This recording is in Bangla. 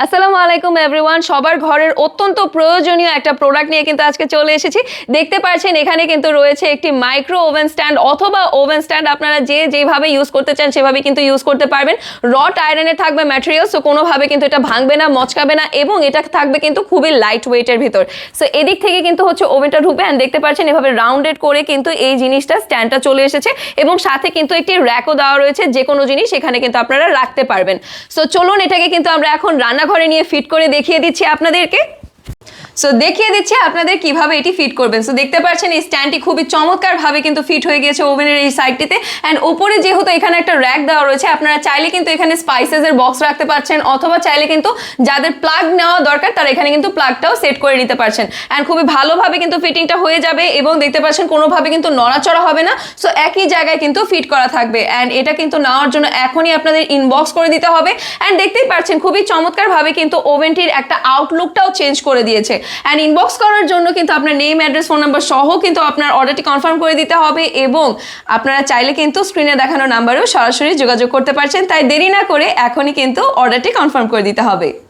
আসসালামু আলাইকুম এভরিওয়ান, সবার ঘরের অত্যন্ত প্রয়োজনীয় একটা প্রোডাক্ট নিয়ে কিন্তু আজকে চলে এসেছি। দেখতে পাচ্ছেন এখানে কিন্তু রয়েছে একটি মাইক্রো ওভেন স্ট্যান্ড অথবা ওভেন স্ট্যান্ড। আপনারা যেভাবে ইউজ করতে চান সেভাবে কিন্তু ইউজ করতে পারবেন। রড আয়রনের থাকবে ম্যাটেরিয়াল, সো কোনোভাবে কিন্তু এটা ভাঙবে না, মচকাবে না, এবং এটা থাকবে কিন্তু খুবই লাইট ওয়েটের ভিতর। সো এদিক থেকে কিন্তু হচ্ছে ওভেনটা ঢুকবে, অ্যান্ড দেখতে পাচ্ছেন এভাবে রাউন্ডেড করে কিন্তু এই জিনিসটা স্ট্যান্ডটা চলে এসেছে, এবং সাথে কিন্তু একটি র্যাকও দেওয়া রয়েছে, যে কোনো জিনিস এখানে কিন্তু আপনারা রাখতে পারবেন। সো চলুন এটাকে কিন্তু আমরা এখন রান্নাঘরে নিয়ে ফিট করে দেখিয়ে দিচ্ছি আপনাদেরকে। সো দেখিয়ে দিচ্ছি আপনাদের কিভাবে এটি ফিট করবেন। সো দেখতে পাচ্ছেন এই স্ট্যান্ডটি খুবই চমৎকারভাবে কিন্তু ফিট হয়ে গিয়েছে ওভেনের এই সাইডটিতে, অ্যান্ড উপরে যেহেতু এখানে একটা র্যাক দেওয়া রয়েছে, আপনারা চাইলে কিন্তু এখানে স্পাইসেসের বক্স রাখতে পারছেন, অথবা চাইলে কিন্তু যাদের প্লাগ নেওয়া দরকার তারা এখানে কিন্তু প্লাগটাও সেট করে নিতে পারছেন, অ্যান্ড খুবই ভালোভাবে কিন্তু ফিটিংটা হয়ে যাবে, এবং দেখতে পাচ্ছেন কোনোভাবে কিন্তু নড়াচড়া হবে না। সো একই জায়গায় কিন্তু ফিট করা থাকবে, অ্যান্ড এটা কিন্তু নেওয়ার জন্য এখনই আপনাদের ইনবক্স করে দিতে হবে। অ্যান্ড দেখতেই পাচ্ছেন খুবই চমৎকারভাবে কিন্তু ওভেনটির একটা আউটলুকটাও চেঞ্জ করে দিয়েছে। অ্যান্ড ইনবক্স করার জন্য কিন্তু আপনার নেম, অ্যাড্রেস, ফোন নাম্বার সহ কিন্তু আপনার অর্ডারটি কনফার্ম করে দিতে হবে, এবং আপনারা চাইলে কিন্তু স্ক্রিনে দেখানো নাম্বারেও সরাসরি যোগাযোগ করতে পারছেন। তাই দেরি না করে এখনই কিন্তু অর্ডারটি কনফার্ম করে দিতে হবে।